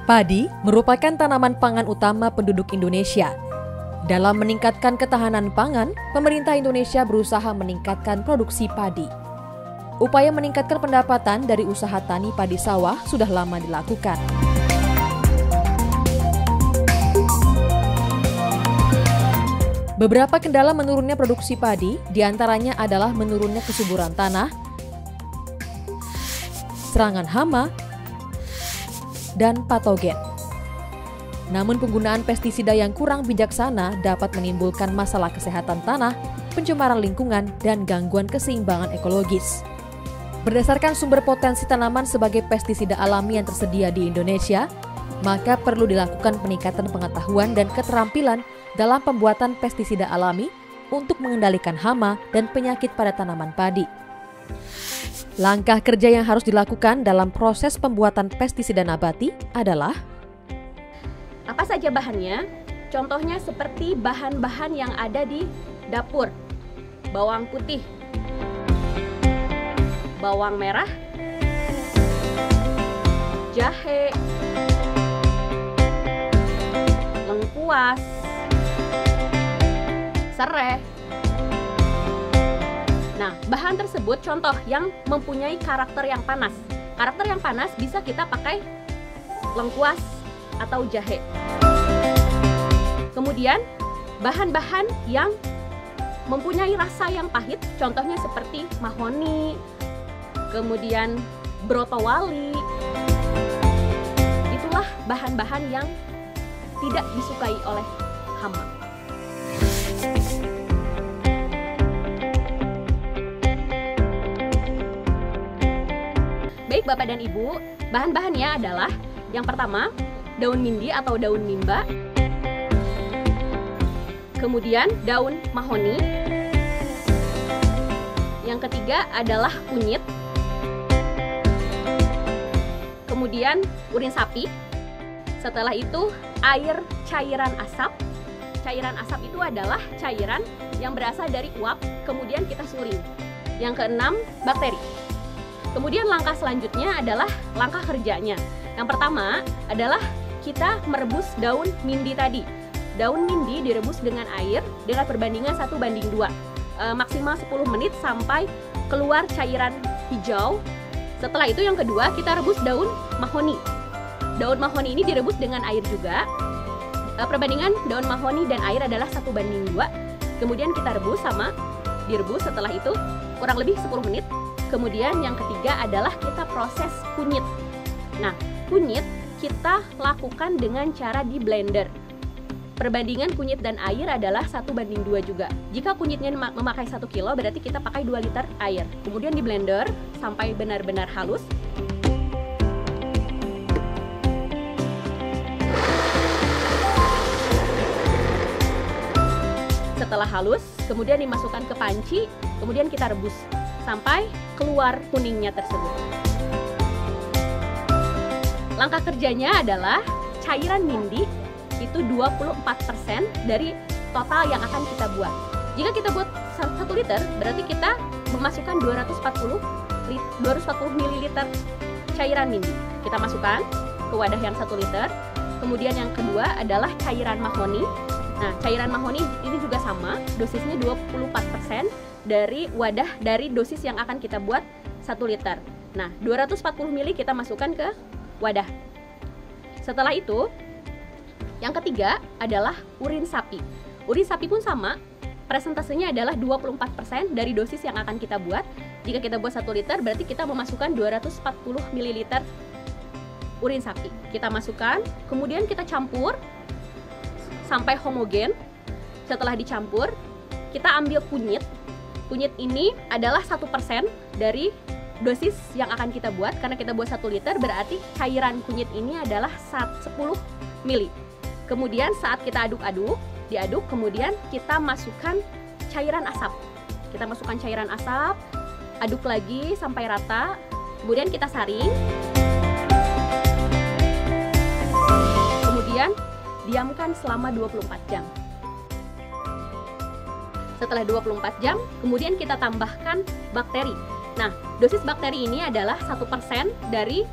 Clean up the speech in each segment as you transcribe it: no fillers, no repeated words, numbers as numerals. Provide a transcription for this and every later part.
Padi merupakan tanaman pangan utama penduduk Indonesia. Dalam meningkatkan ketahanan pangan, pemerintah Indonesia berusaha meningkatkan produksi padi. Upaya meningkatkan pendapatan dari usaha tani padi sawah sudah lama dilakukan. Beberapa kendala menurunnya produksi padi, diantaranya adalah menurunnya kesuburan tanah, serangan hama, dan patogen. Namun penggunaan pestisida yang kurang bijaksana dapat menimbulkan masalah kesehatan tanah, pencemaran lingkungan, dan gangguan keseimbangan ekologis. Berdasarkan sumber potensi tanaman sebagai pestisida alami yang tersedia di Indonesia, maka perlu dilakukan peningkatan pengetahuan dan keterampilan dalam pembuatan pestisida alami untuk mengendalikan hama dan penyakit pada tanaman padi. Langkah kerja yang harus dilakukan dalam proses pembuatan pestisida nabati adalah: apa saja bahannya? Contohnya seperti bahan-bahan yang ada di dapur. Bawang putih, bawang merah, jahe, lengkuas, serai. Nah, bahan tersebut contoh yang mempunyai karakter yang panas. Karakter yang panas bisa kita pakai lengkuas atau jahe. Kemudian, bahan-bahan yang mempunyai rasa yang pahit, contohnya seperti mahoni, kemudian brotowali. Itulah bahan-bahan yang tidak disukai oleh hama. Baik Bapak dan Ibu, bahan-bahannya adalah yang pertama, daun mindi atau daun mimba, kemudian daun mahoni, yang ketiga adalah kunyit, kemudian urin sapi, setelah itu air cairan asap. Cairan asap itu adalah cairan yang berasal dari uap, kemudian kita suling. Yang keenam, bakteri. Kemudian langkah selanjutnya adalah langkah kerjanya. Yang pertama adalah kita merebus daun mindi tadi. Daun mindi direbus dengan air dengan perbandingan 1:2. Maksimal 10 menit sampai keluar cairan hijau. Setelah itu yang kedua kita rebus daun mahoni. Daun mahoni ini direbus dengan air juga. Perbandingan daun mahoni dan air adalah 1:2. Kemudian kita direbus setelah itu kurang lebih 10 menit. Kemudian yang ketiga adalah kita proses kunyit. Nah, kunyit kita lakukan dengan cara di blender. Perbandingan kunyit dan air adalah 1:2 juga. Jika kunyitnya memakai 1 kilo, berarti kita pakai 2 liter air. Kemudian di blender sampai benar-benar halus. Setelah halus, kemudian dimasukkan ke panci, kemudian kita rebus sampai keluar kuningnya tersebut. Langkah kerjanya adalah cairan mindi itu 24% dari total yang akan kita buat. Jika kita buat 1 liter, berarti kita memasukkan 240 ml cairan mindi. Kita masukkan ke wadah yang 1 liter. Kemudian yang kedua adalah cairan mahoni. Nah, cairan mahoni ini juga sama, dosisnya 24% dari wadah dari dosis yang akan kita buat 1 liter. Nah, 240 ml kita masukkan ke wadah. Setelah itu, yang ketiga adalah urin sapi. Urin sapi pun sama, presentasenya adalah 24% dari dosis yang akan kita buat. Jika kita buat 1 liter, berarti kita memasukkan 240 ml urin sapi. Kita masukkan, kemudian kita campur sampai homogen. Setelah dicampur, kita ambil kunyit. Kunyit ini adalah 1% dari dosis yang akan kita buat. Karena kita buat 1 liter, berarti cairan kunyit ini adalah 10 ml. Kemudian saat kita diaduk, kemudian kita masukkan cairan asap. Kita masukkan cairan asap, aduk lagi sampai rata, kemudian kita saring. Kemudian diamkan selama 24 jam. Setelah 24 jam, kemudian kita tambahkan bakteri. Nah, dosis bakteri ini adalah 1% dari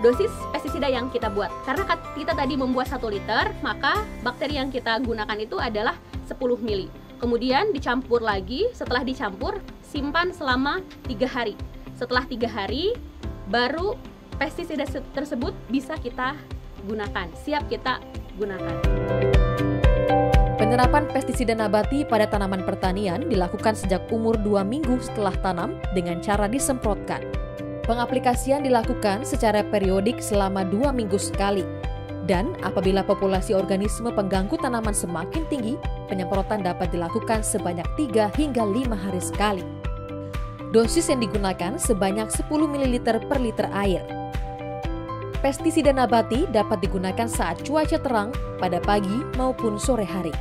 dosis pestisida yang kita buat. Karena kita tadi membuat 1 liter, maka bakteri yang kita gunakan itu adalah 10 mili. Kemudian dicampur lagi, setelah dicampur, simpan selama 3 hari. Setelah 3 hari, baru pestisida tersebut bisa kita gunakan, siap kita gunakan. Penerapan pestisida nabati pada tanaman pertanian dilakukan sejak umur 2 minggu setelah tanam dengan cara disemprotkan. Pengaplikasian dilakukan secara periodik selama 2 minggu sekali. Dan apabila populasi organisme pengganggu tanaman semakin tinggi, penyemprotan dapat dilakukan sebanyak 3 hingga 5 hari sekali. Dosis yang digunakan sebanyak 10 ml per liter air. Pestisida nabati dapat digunakan saat cuaca terang pada pagi maupun sore hari.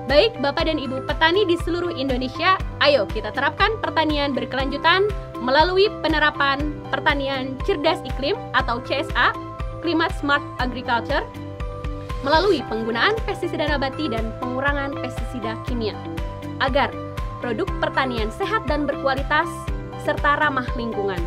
Baik Bapak dan Ibu petani di seluruh Indonesia, ayo kita terapkan pertanian berkelanjutan melalui penerapan pertanian cerdas iklim atau CSA, Climate Smart Agriculture, melalui penggunaan pestisida nabati dan pengurangan pestisida kimia, agar produk pertanian sehat dan berkualitas serta ramah lingkungan.